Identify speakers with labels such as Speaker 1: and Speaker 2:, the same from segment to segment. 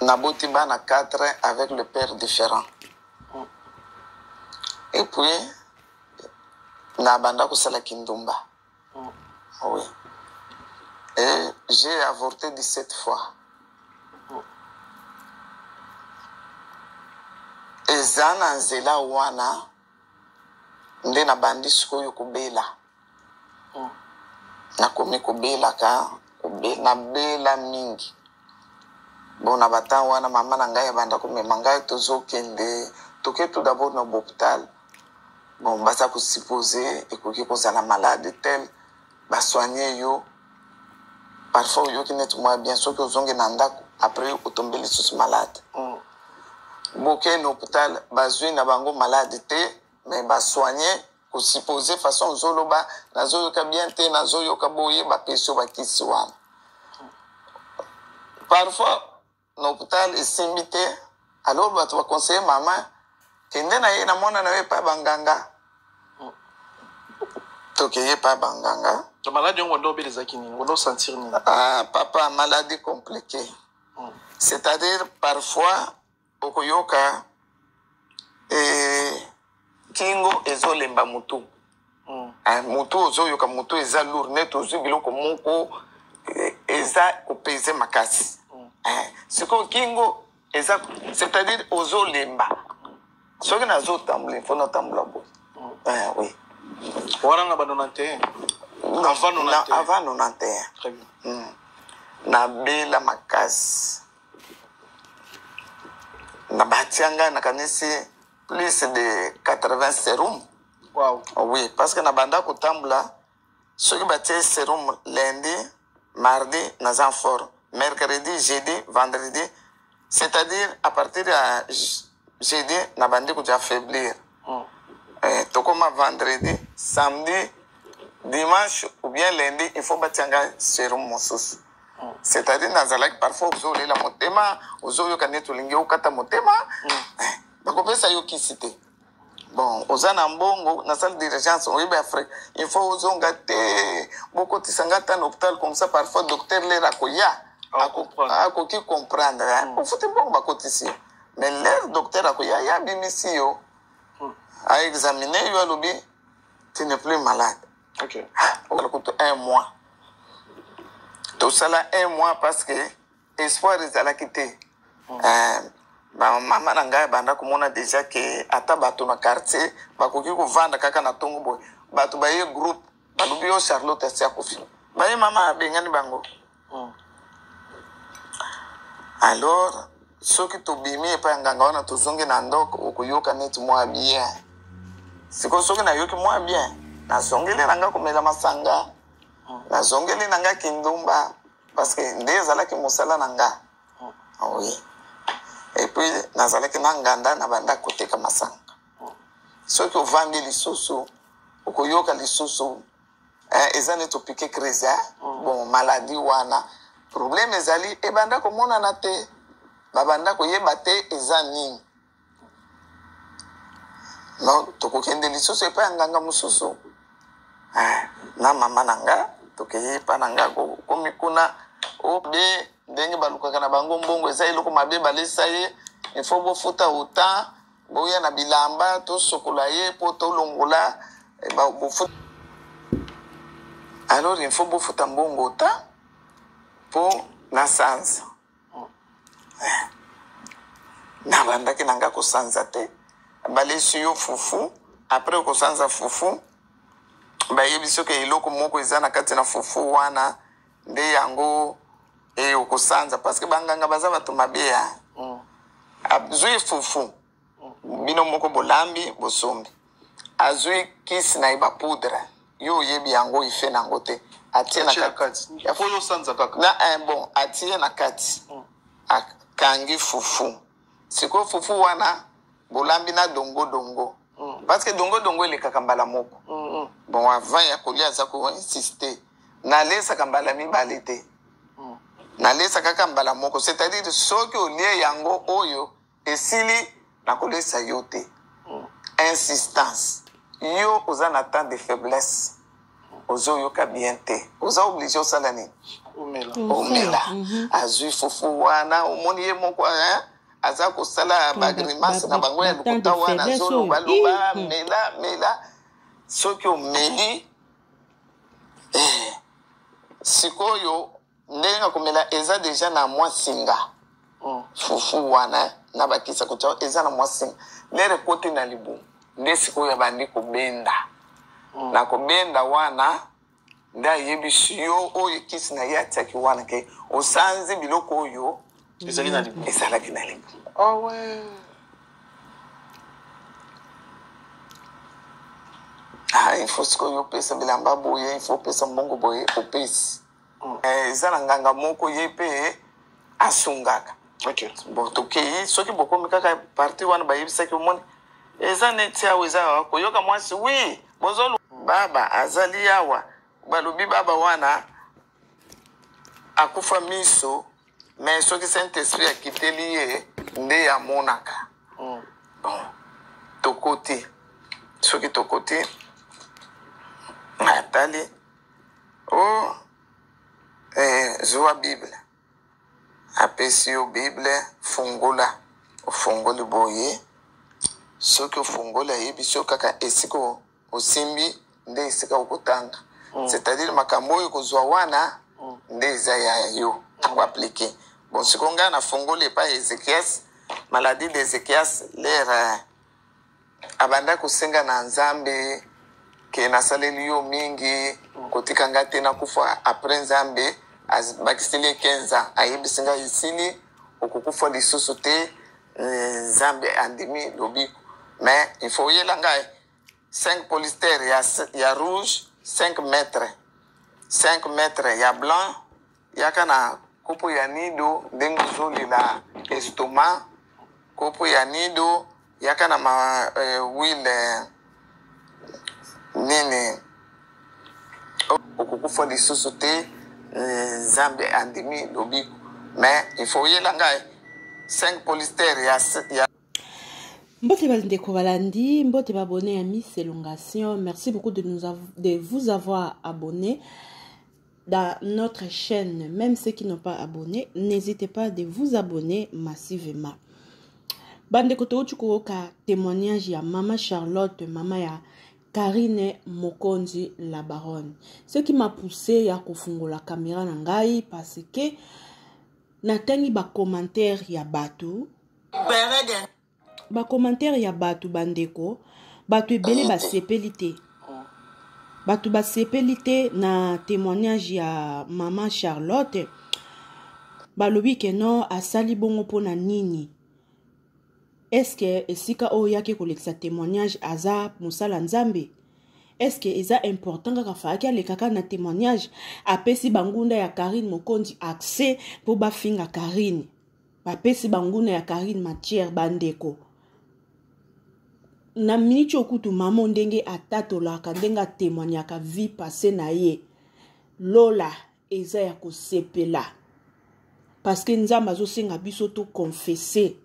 Speaker 1: naboti bana 4 avec le père différent. Et puis nabanda kusala kindumba. Oui. Et j'ai avorté 17 fois. Ezana nzela wana nde nabandi sikoyo kubela. Nakomi kubela ka nabela mingi. Bon nabata wana mama na ngai banda komema ngai tozokende toke tout d'abord na hôpital. Bon baza ko supposer ekoki kozala malade tel ba soigner yo. Parfois yo ki net moi bien sûr que ozonge na ndako après otombeli sous malade. Boke na hôpital bazui na bango malade te mais ba soigner ko supposer façon zoloba nazo ka bien te nazo yo ka boye ba peso ba kisi wana. Parfois na hôpital isimite alors ba tu conseiller maman kende na ye na mona na we pa banganga. Tokeye pa banganga.
Speaker 2: La maladie on doit les akini, on doit sentir ni.
Speaker 1: Ah papa maladie compliquée. C'est-à-dire parfois okoyoka kingo ezolemba mutu. Mutu ozoyoka mutu eza lourd net ozu biloko moko eza kopese makasi. Siko kingo eza c'est-à-dire ozolemba. Soki nazo tambule faut na tambula bo. Oui.
Speaker 2: Waranga banonante.
Speaker 1: Avant 91.
Speaker 2: Très bien.
Speaker 1: Na bela makasi. Na batianga na kanisi plus de 80 sérum.
Speaker 2: Wow.
Speaker 1: Oui, parce que na banda ko tambula ceux qui battaient sérum lundi, mardi, na fort, mercredi, jeudi, vendredi, c'est-à-dire à partir de jeudi na bandi ko affaiblir. Tokoma vendredi, samedi, dimanche ou bien lundi, il faut batianga sérum mosusu. C'est-à-dire nazalaki parfois ozolela motema, ozoyo kaneto lingi okata motema, bakopesa yo kisite. Bon, ozana mbongo na salle d'urgence on yeba Afrique, il faut ozonga te boko tisangata na hôpital comme ça parfois docteur le rakoya akoki comprendre. On faut te bon bakotisi. Mais le docteur akoya ya bimisi yo. A examiner yo alobi tu n'es plus malade.
Speaker 2: OK.
Speaker 1: On a coûté 1 mois. Tout ça là 1 mois parce que espoir est à la quitter. Maman nanga banda komona déjà que ata bato na quartier bakoki ko vanda kaka na tongo boy. Bato ba ye groupe balubi yo Charlotte sia kofi. Ba ye mama bengani bango. Alors soki to bimi e pa nganga wana to zonge na ndoko okoyoka neti mwa bien. Siko soki na yoki mwa bien. Na zongele nanga komela masanga. Na zongeli nanga kindumba parce que ndezala ki musala nanga. Oui. Et puis nazala ki nanganda na banda koteka masanga. Soki ovandi lisusu, okoyoka lisusu, ezane to piquer crise, bon maladie wana. Problème ezali e banda ko mona na te. Babanda ko yeba te ezani. Non, to ko kende lisusu e pa nganga mususu. Na mama nanga tokeye pananga ko komikuna obe ndenge baluka na bango mbongo eza iloko mabe balesa ye il faut bo futa autant boya na bilamba to sokola ye po to longola ba bo futa. Alors il faut bo futa mbongo autant pour na sanza. Na banda ki nanga ko sanza te balesi yo fufu après ko sanza fufu bayebi soki eloko moko eza na kati na fufu wana nde yango okosanza parce que banganga baza bato mabe ya azwi fufu bino moko bolambi bosombi azwi kisi na iba poudre yo yebi yango ife nango te atie na kati
Speaker 2: ya foyo sanza kaka
Speaker 1: na bon atie na kati akangi fufu siko fufu wana bolambi na dongo parce que dongo elekaka mbala moko. Bon avant ya kolia za ko insister na lesa kambala mibale te. Na lesa kaka mbala moko, c'est-à-dire soki olie yango oyo esili na kolesa yote. Insistance. Yo oza na temps de faiblesse. Ozo yoka bien te. Oza obligé osala ni. omela azwi fufu wana omoni ye moko aza kosala bagrimase na bango ya lokuta wana zoloba mela soki omeli sikoyo ndenge akomela eza deja na mwa singa fufu wana na bakisa kotia eza na mwa singa lere kote na libu nde sikoyo abandi kobenda na kobenda wana nde ayebisi yo oyo kisi na ye atiaki wana ke osanzi biloko oyo ezalaki na libu il faut sikoyo opesa bilamba boye il faut opesa mbongo boye opesi eza na nganga moko ye mpe asungaka bon tokei soki bokomi kaka parti wana bayebisaki omoni eza neti awa eza awa koyoka mwasi wi bozolu baba azali awa balobi baba wana akufa miso me soki saint esprit akiteli ye nde amonaka bon tokoti soki tokoti atali zwa bible apesi yo bible fungola ofungoli boye soki ofungola ayebisi yo kaka esika osimbi nde esika okotanga c'est-à-dire makambo oyo kozwa wana nde eza ya yo koaplike bon siko ngai nafungoli epai Ezekias maladie d'Ezekias lere abanda kosenga na nzambe ke nasaleli yo mingi kotika nga te nakufa apres nzambe bakisili 15 ans ayebisi ngai esili okokufa lisusu te nzambe andimi lobiko mais il faut oyela ngai 5 polyester ya rouge 5 mètres ya blanc yaka na kopo ya nido ndenge ozolela estomac kopo ya nido yaka na huile nini okokufa lisusu te nzambe andimi lobiko mais il faut oyela ngai 5 polyester ya
Speaker 3: Mbote bandeko balandi, mbote abonné à Miss Elongation. Merci beaucoup de vous avoir abonné dans notre chaîne. Même ceux qui n'ont pas abonné, n'hésitez pas de vous abonner massivement. Bandeko touchuko ka témoignage ya Maman Charlotte, Maman ya Karine Mokonzi la baronne. Ce qui m'a poussé à kofungo la caméra nangai parce que natangi ba commentaire ya batu. Ba commentaire ya batu bandeko batu ebele ba sepelite batu ba sepelite na témoignage ya Maman Charlotte balobi ke non asali bongo pona nini est-ce que esika o yake kolekisa témoignage aza musala nzambe est-ce que eza important kaka faaki alekaka na témoignage apesi bangunda ya Karine Mokonzi accès po bafinga Karine bapesi bangunda ya Karine matière bandeko na miniti okutu mama ndenge atatolaka ndenge atémoignaka vie passée na ye lola eza ya kosepela parce que nzambe azosenga biso to confesser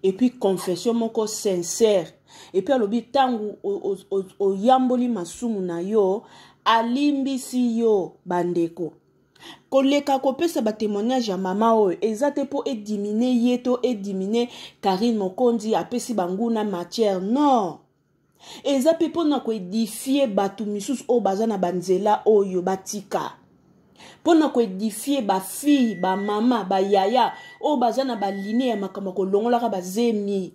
Speaker 3: et puis confession moko sincère et puis alobi tangu oyamboli masumu na yo alimbisi yo bandeko koleka kopesa ba témoignage ya mama oyo eza te po édiminer ye to édiminer Karine Mokonzi apesi banguna matière non eza pe pona ko édifier batu misusu o bazana banzela oyo batika pona ko édifier ba fille ba mama ba yaya o bazana ba ligne ya makambo kolongola ka bazemi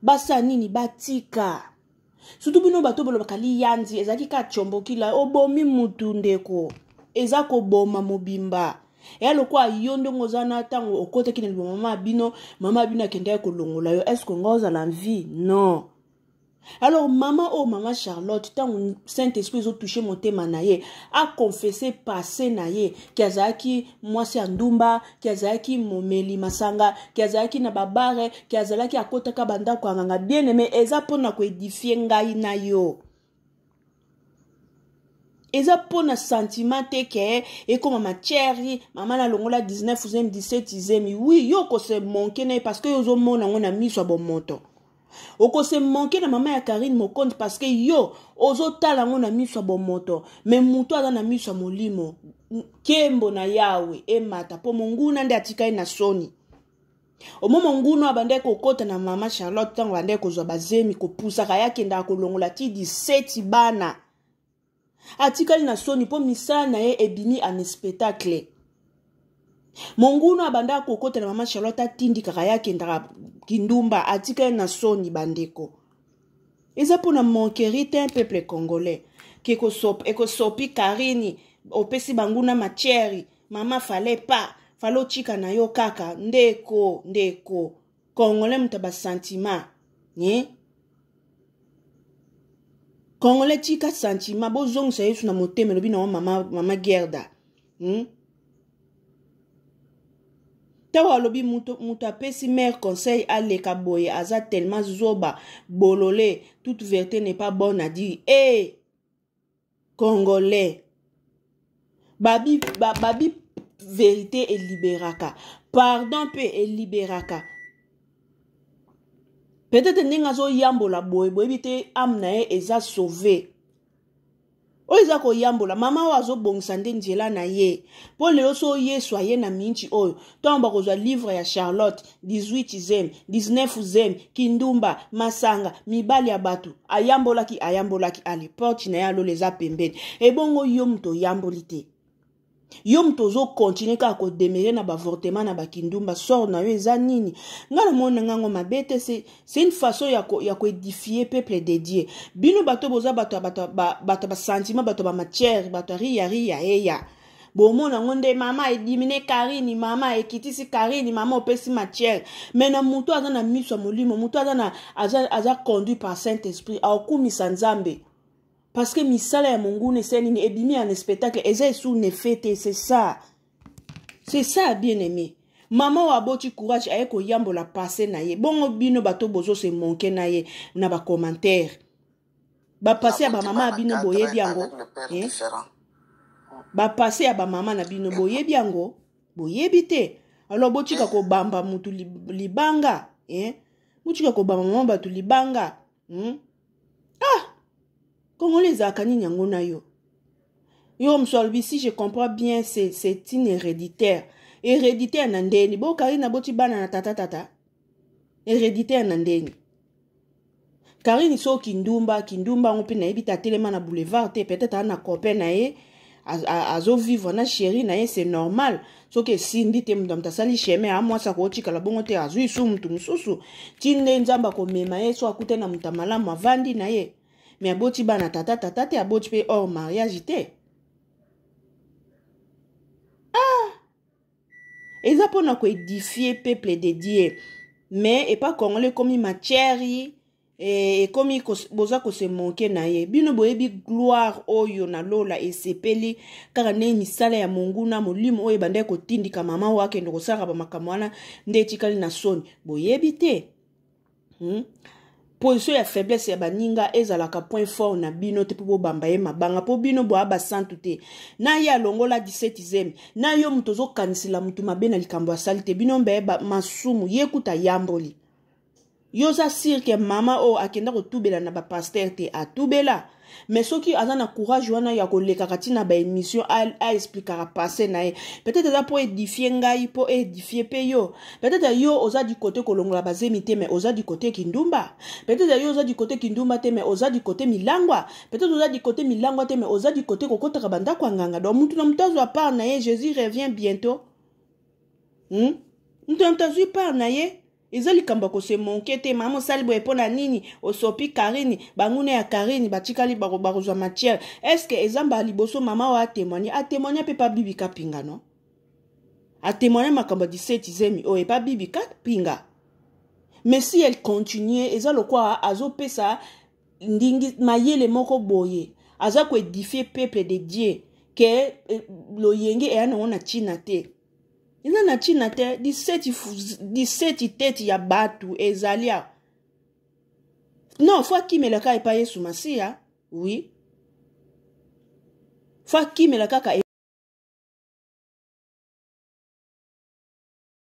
Speaker 3: basa nini batika surtout bino bato bolo bakali yanzi ezaki ka chombokila obomi mutu ndeko eza ko boma mobimba ya lokwa yondo ngozana tango okote kine mama bino akenda ko longola yo est-ce que ngoza la vie non alors maman Charlotte tango Saint-Esprit zo touché motema na ye a confessé passé na ye kiazaki mwasi andumba kiazaki momeli masanga kiazaki na babare kiazalaki akota ka banda kwa nganga bien aimé eza pona ko édifier ngai na yo eza pona sentiment te ke et comme ma chérie maman na longola 19e 17e oui yo ko se manquer na parce que yo zo mona ngona miso bon monto oko se manquer na maman ya Karine Mokonzi parce que yo ozo tala ngona miso bon monto mais muto aza na miso molimo kembo na yawe emata po monguna nde atika na soni omo monguno abande kokota na mama Charlotte tango bande kozwa bazemi kopusaka yake nda kolongola ti 17 bana atika na soni po misala na ye ebini en spectacle monguno abanda kokota na mama Charlotte atindi kaka yake nda kindumba atika na soni bandeko eza pona manquerite un peuple congolais ekosopi Karini opesi banguna macheri mama fallait pas falo chika na yo kaka ndeko congolais mutaba sentiment congolais chika sentiment bozongisa yesu na motema lobi na mama Gerda tawa alobi mutu apesi mère conseil aleka boye aza tellement zoba bololé toute vérité n'est pas bonne à dire congolais babi vérité et libéraka pardon pe et libéraka peut-être ndenge zo yambola boye bite amna e eza sauvé o eza ko yambola mama wa zo bongisa nde nzela na ye po lelo so yesu aye na minchi oyo tomba kozwa livre ya Charlotte 18e 19e kindumba masanga mibali ya batu ayambolaki ale porte na ya lo leza pembeni ebongo yo mto yambolite yo mto zo continue ka ko demeurer na bavortement na bakindumba sort na yo eza nini ngana mona ngango mabete c'est une façon ya ko édifier peuple dédié bino bato boza bato ba sentiment bato ba matière bato ria eya bomona ngonde mama edimine Karini mama ekitisi Karini mama opesi matière mais na muto aza na miso molimo muto aza conduit par Saint-Esprit akumisa nzambe parce que misala ya mongune senini ebimi en spectacle eza sous ne fête c'est ça bien aimé maman wa boti courage aye ko yambola passé na ye bongo bino bato bozo se manquer na ye na ba commentaire ba passé ya ba mama bino boye biango ba passé ya ba mama na bino boye biango boye bité alors botika ko bamba mutu libanga botika ko bamba mama batu libanga Congolais zakani nyangona yo. Yo msolbi si je comprends bien c'est une héréditaire. Héréditaire nandeni. Bo Karina boti bana na tata. Héréditaire nandeni. Karine so kindumba ngopi na ebita telema na boulevard te peut-être ana copain na ye azo vivre na chérie na ye c'est normal. So que sindi te mdamta sali cheme a moi sa ko chikala bongo te azu isu mtu mususu. Tinde nzamba ko mema ye so akute na mutamala mavandi na ye. Mais aboti bana tata te aboti pe hors mariage te. Eza pona ko édifier peuple dédié. Mais et pas congolais comme matière et comme boza ko se manquer na ye. Bino boyebi gloire oyo na lola esepeli kaka ne misala ya monguna molimo oyo bande ko tindika mama wake ndoko saka ba makamwana nde tikali na soni. Boyebi te. Position ya faiblesse ya baninga ezalaka point fort na bino te po bamba ye mabanga po bino bo aba santu te na ya longola 17e na yo mutozo kanisila mutu mabe na likambo ya salite bino mbe masumu yekuta yamboli yo za sirke mama o akenda ko tubela na ba pasteur te atubela mais soki azana courage wana ya koleka katina ba émission a expliquera passer na ye peut-être ça pour édifier ngai pour édifier pe yo peut-être yo oza du côté kolongola bazemi te mais oza du côté kindumba peut-être yo oza du côté kindumba te mais oza du côté milangwa peut-être oza du côté milangwa te mais oza du côté kokota kabanda kwa nganga donc mutu na mutazo a part na ye Jésus revient bientôt mutu na mutazo part na ye ezali kamba ko se manquer te mama salibo epona nini osopi Karini bangune ya Karini batikali bakozwa matière est-ce que ezamba liboso mama wa témoigner pe pa bibi ka pinga non a témoigner makamba 17e o e pa bibi ka pinga mais si elle continue ezalo kwa azopesa ndingi mayele moko boye aza ko édifier peuple de Dieu que lo yenge e ana ona china te. Il y a China 17 têtes ya batu ezalia. Non, faut qui me la ka epaye sous masia. Oui. Faut qui me la ka